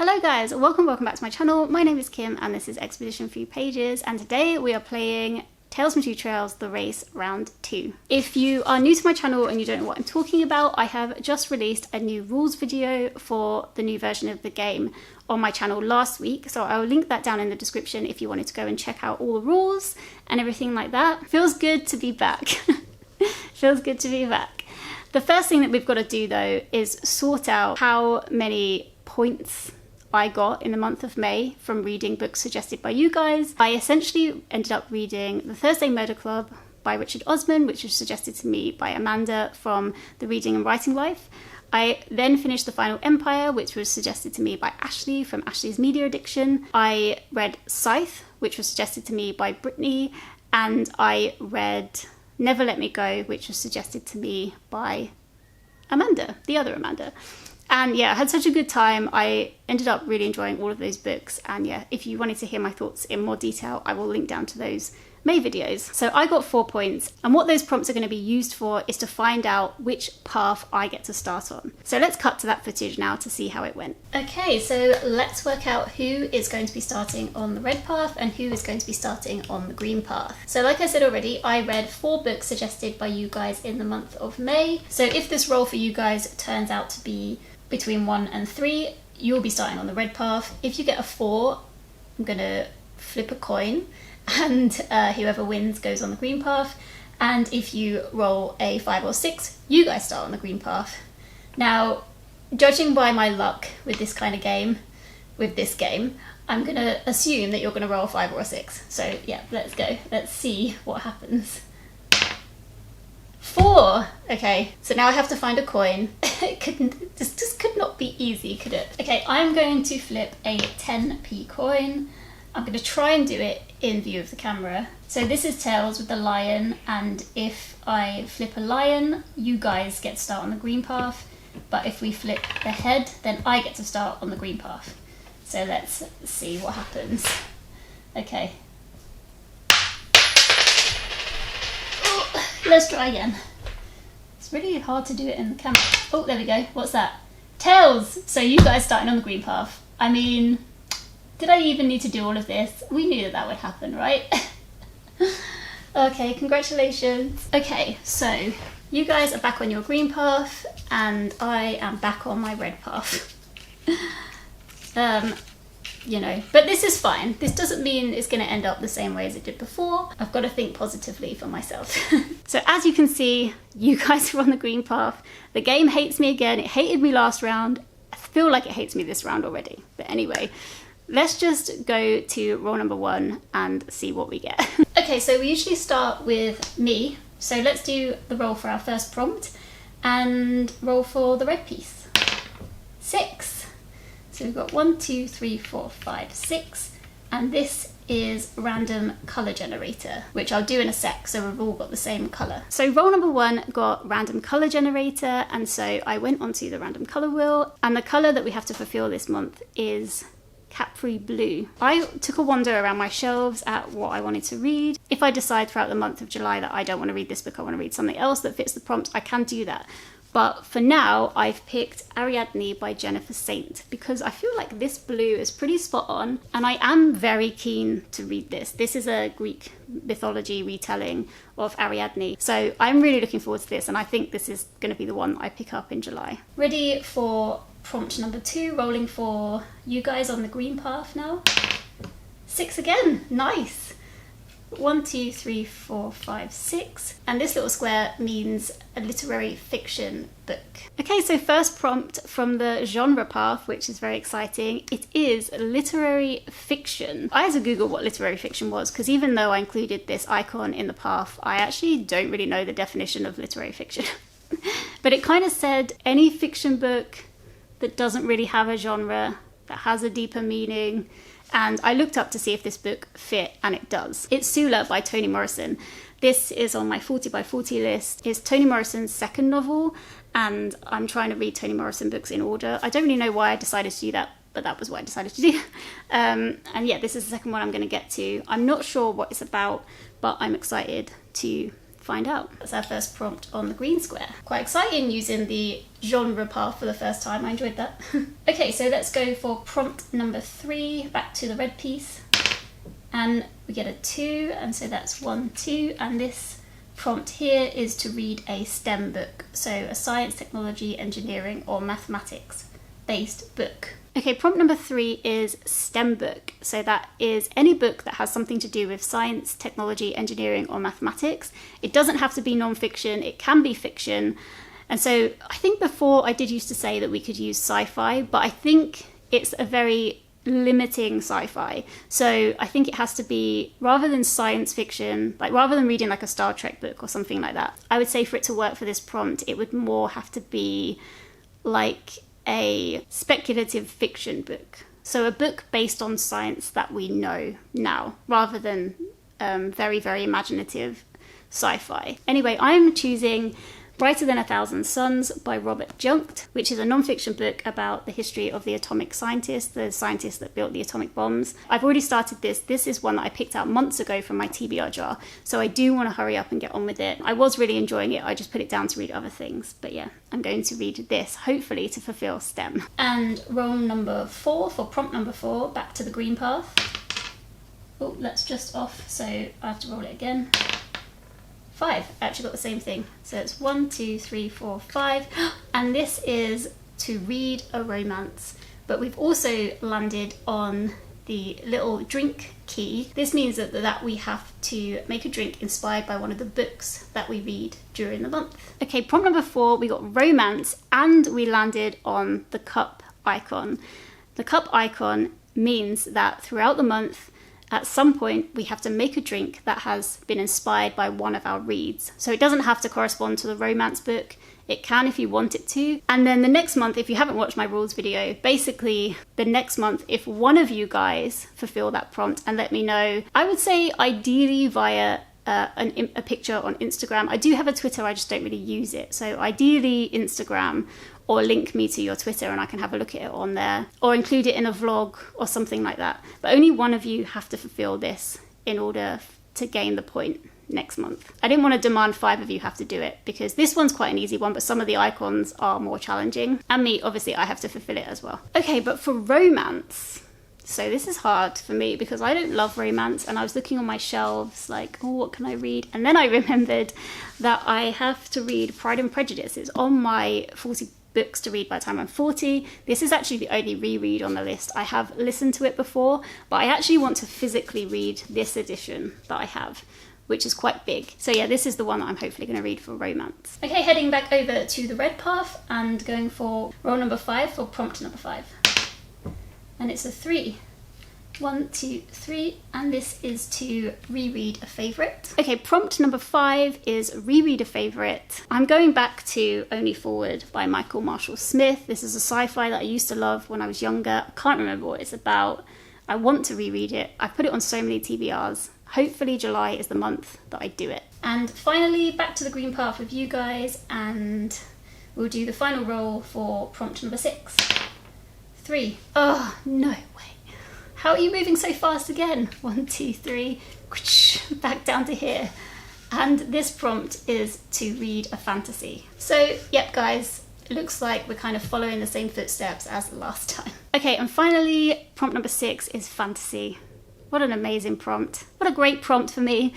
Hello guys, welcome back to my channel. My name is Kim and this is Expedition Through Pages, and today we are playing Tales from Two Trails, The Race Round 2. If you are new to my channel and you don't know what I'm talking about, I have just released a new rules video for the new version of the game on my channel last week, so I will link that down in the description if you wanted to go and check out all the rules and everything like that. Feels good to be back. Feels good to be back. The first thing that we've got to do though is sort out how many points I got in the month of May from reading books suggested by you guys. I essentially ended up reading The Thursday Murder Club by Richard Osman, which was suggested to me by Amanda from the Reading and Writing Life. I then finished The Final Empire, which was suggested to me by Ashleigh from Ashleigh's Media Addiction. I read Scythe, which was suggested to me by Brittany, and I read Never Let Me Go, which was suggested to me by Amanda, the other Amanda. And yeah, I had such a good time. I ended up really enjoying all of those books. And yeah, if you wanted to hear my thoughts in more detail, I will link down to those May videos. So I got 4 points, and what those prompts are going to be used for is to find out which path I get to start on. So let's cut to that footage now to see how it went. Okay, so let's work out who is going to be starting on the red path and who is going to be starting on the green path. So like I said already, I read 4 books suggested by you guys in the month of May. So if this roll for you guys turns out to be between 1 and 3, you'll be starting on the red path. If you get a 4, I'm gonna flip a coin, and whoever wins goes on the green path. And if you roll a 5 or 6, you guys start on the green path. Now, judging by my luck with this kind of game, with this game, I'm gonna assume that you're gonna roll a 5 or a 6. So yeah, let's go. Let's see what happens. 4! Okay, so now I have to find a coin. This just could not be easy, could it? Okay, I'm going to flip a 10p coin. I'm going to try and do it in view of the camera. So this is tails with the lion, and if I flip a lion, you guys get to start on the green path. But if we flip the head, then I get to start on the green path. So let's see what happens. Okay. Oh, let's try again. It's really hard to do it in the camera. Oh, there we go. What's that? Tails! So you guys starting on the green path. I mean, did I even need to do all of this? We knew that that would happen, right? Okay, congratulations. Okay, so you guys are back on your green path and I am back on my red path. You know, but this is fine. This doesn't mean it's going to end up the same way as it did before. I've got to think positively for myself. So as you can see, you guys are on the green path. The game hates me again. It hated me last round. I feel like it hates me this round already. But anyway, let's just go to roll number 1 and see what we get. Okay, so we usually start with me. So let's do the roll for our first prompt and roll for the red piece. 6. So we've got 1, 2, 3, 4, 5, 6, and this is random colour generator, which I'll do in a sec, so we've all got the same colour. So roll number 1 got random colour generator, and so I went onto the random colour wheel, and the colour that we have to fulfil this month is Capri Blue. I took a wander around my shelves at what I wanted to read. If I decide throughout the month of July that I don't want to read this book, I want to read something else that fits the prompt, I can do that. But for now, I've picked Ariadne by Jennifer Saint because I feel like this blue is pretty spot on, and I am very keen to read this. This is a Greek mythology retelling of Ariadne, so I'm really looking forward to this, and I think this is going to be the one I pick up in July. Ready for prompt number 2, rolling for you guys on the green path now. 6 again, nice. 1, 2, 3, 4, 5, 6. And this little square means a literary fiction book. Okay, so first prompt from the genre path, which is very exciting. It is literary fiction. I had to Google what literary fiction was, because even though I included this icon in the path, I actually don't really know the definition of literary fiction. But it kind of said any fiction book that doesn't really have a genre, that has a deeper meaning. And I looked up to see if this book fit, and it does. It's Sula by Toni Morrison. This is on my 40 by 40 list. It's Toni Morrison's second novel, and I'm trying to read Toni Morrison books in order. I don't really know why I decided to do that, but that was what I decided to do. And yeah, this is the second one I'm going to get to. I'm not sure what it's about, but I'm excited to find out. That's our first prompt on the green square. Quite exciting using the genre path for the first time. I enjoyed that. Okay, so let's go for prompt number 3, back to the red piece. And we get a 2, and so that's 1, 2, and this prompt here is to read a STEM book, so a science, technology, engineering, or mathematics based book. Okay, prompt number 3 is STEM book. So that is any book that has something to do with science, technology, engineering, or mathematics. It doesn't have to be non-fiction, it can be fiction. And so I think before I did used to say that we could use sci-fi, but I think it's a very limiting sci-fi. So I think it has to be, rather than science fiction, like rather than reading like a Star Trek book or something like that, I would say for it to work for this prompt, it would more have to be like a speculative fiction book. So a book based on science that we know now, rather than very, very imaginative sci-fi. Anyway, I'm choosing Brighter Than a Thousand Suns by Robert Junct, which is a non-fiction book about the history of the atomic scientist, the scientist that built the atomic bombs. I've already started this. This is one that I picked out months ago from my TBR jar, so I do want to hurry up and get on with it. I was really enjoying it. I just put it down to read other things. But yeah, I'm going to read this, hopefully to fulfill STEM. And roll number 4 for prompt number 4, back to the green path. Oh, that's just off, so I have to roll it again. 5. I actually got the same thing. So it's 1, 2, 3, 4, 5. And this is to read a romance. But we've also landed on the little drink key. This means that we have to make a drink inspired by one of the books that we read during the month. Okay, prompt number 4, we got romance, and we landed on the cup icon. The cup icon means that throughout the month, at some point, we have to make a drink that has been inspired by one of our reads. So it doesn't have to correspond to the romance book. It can if you want it to. And then the next month, if you haven't watched my rules video, basically the next month, if one of you guys fulfill that prompt and let me know, I would say ideally via a picture on Instagram. I do have a Twitter, I just don't really use it. So ideally Instagram, or link me to your Twitter and I can have a look at it on there, or include it in a vlog or something like that. But only one of you have to fulfill this in order to gain the point next month. I didn't want to demand 5 of you have to do it, because this one's quite an easy one, but some of the icons are more challenging. And me, obviously, I have to fulfill it as well. Okay, but for romance, so this is hard for me because I don't love romance, and I was looking on my shelves like, oh, what can I read? And then I remembered that I have to read Pride and Prejudice. It's on my 40 books to read by the time I'm 40. This is actually the only reread on the list. I have listened to it before, but I actually want to physically read this edition that I have, which is quite big. So yeah, this is the one that I'm hopefully going to read for romance. Okay, heading back over to the red path and going for roll number 5 for prompt number 5. And it's a 3. 1, 2, 3, and this is to reread a favourite. Okay, prompt number 5 is reread a favourite. I'm going back to Only Forward by Michael Marshall Smith. This is a sci-fi that I used to love when I was younger. I can't remember what it's about. I want to reread it. I've put it on so many TBRs. Hopefully July is the month that I do it. And finally, back to the green path with you guys, and we'll do the final roll for prompt number 6. 3. Oh, no way. How are you moving so fast again? 1, 2, 3, back down to here. And this prompt is to read a fantasy. So, yep guys, it looks like we're kind of following the same footsteps as the last time. Okay, and finally, prompt number 6 is fantasy. What an amazing prompt. What a great prompt for me.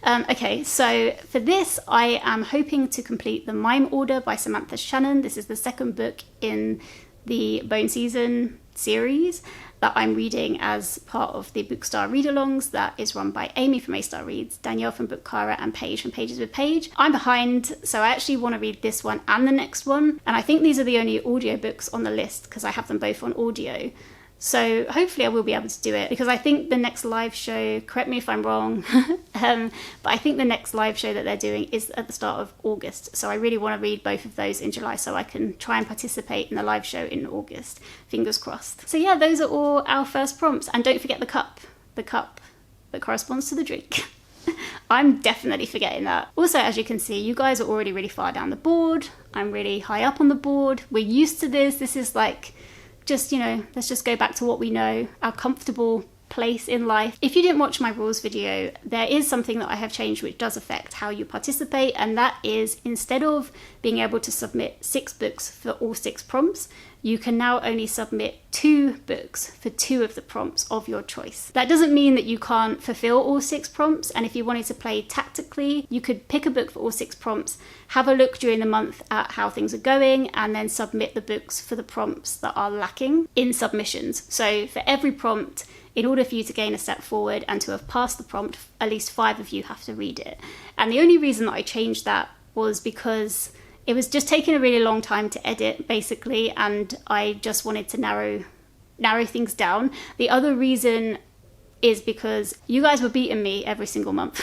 Okay, so for this, I am hoping to complete The Mime Order by Samantha Shannon. This is the second book in the Bone Season series that I'm reading as part of the Bookstara Readalongs that is run by Amy from A-Star Reads, Danielle from Bookstara, and Paige from Pages with Paige. I'm behind, so I actually want to read this one and the next one, and I think these are the only audiobooks on the list because I have them both on audio. So hopefully I will be able to do it, because I think the next live show, correct me if I'm wrong, but I think the next live show that they're doing is at the start of August. So I really want to read both of those in July so I can try and participate in the live show in August. Fingers crossed. So yeah, those are all our first prompts. And don't forget the cup that corresponds to the drink. I'm definitely forgetting that. Also, as you can see, you guys are already really far down the board. I'm really high up on the board. We're used to this. This is like, just, you know, let's just go back to what we know, our comfortable place in life. If you didn't watch my rules video, there is something that I have changed which does affect how you participate, and that is, instead of being able to submit 6 books for all 6 prompts, you can now only submit 2 books for 2 of the prompts of your choice. That doesn't mean that you can't fulfill all 6 prompts, and if you wanted to play tactically, you could pick a book for all 6 prompts, have a look during the month at how things are going, and then submit the books for the prompts that are lacking in submissions. So for every prompt, in order for you to gain a step forward and to have passed the prompt, at least 5 of you have to read it. And the only reason that I changed that was because it was just taking a really long time to edit, basically, and I just wanted to narrow things down. The other reason is because you guys were beating me every single month.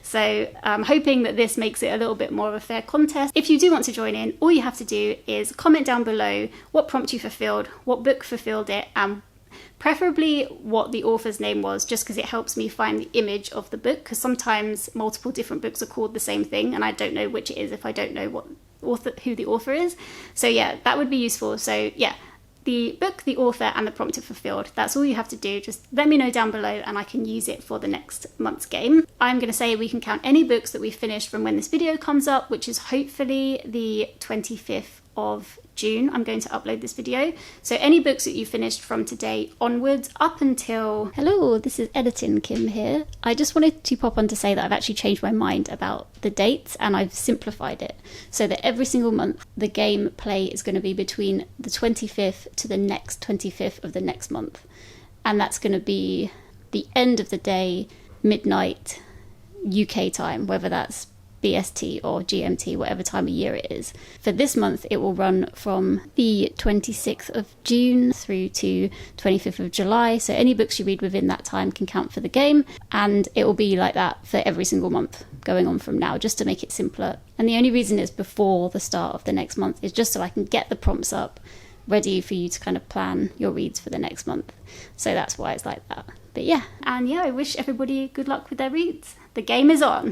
So I'm hoping that this makes it a little bit more of a fair contest. If you do want to join in, all you have to do is comment down below what prompt you fulfilled, what book fulfilled it, and preferably what the author's name was, just because it helps me find the image of the book, because sometimes multiple different books are called the same thing and I don't know which it is if I don't know who the author is. So yeah, that would be useful. So yeah, the book, the author, and the prompt are fulfilled. That's all you have to do. Just let me know down below and I can use it for the next month's game. I'm going to say we can count any books that we finished from when this video comes up, which is hopefully the 25th of June. I'm going to upload this video. So any books that you finished from today onwards up until... Hello, this is Editing Kim here. I just wanted to pop on to say that I've actually changed my mind about the dates and I've simplified it so that every single month the game play is going to be between the 25th to the next 25th of the next month. And that's going to be the end of the day, midnight UK time, whether that's BST or GMT, whatever time of year it is. For this month, it will run from the 26th of June through to 25th of July. So any books you read within that time can count for the game. And it will be like that for every single month going on from now, just to make it simpler. And the only reason it's before the start of the next month is just so I can get the prompts up ready for you to kind of plan your reads for the next month. So that's why it's like that. But yeah, and yeah, I wish everybody good luck with their reads. The game is on.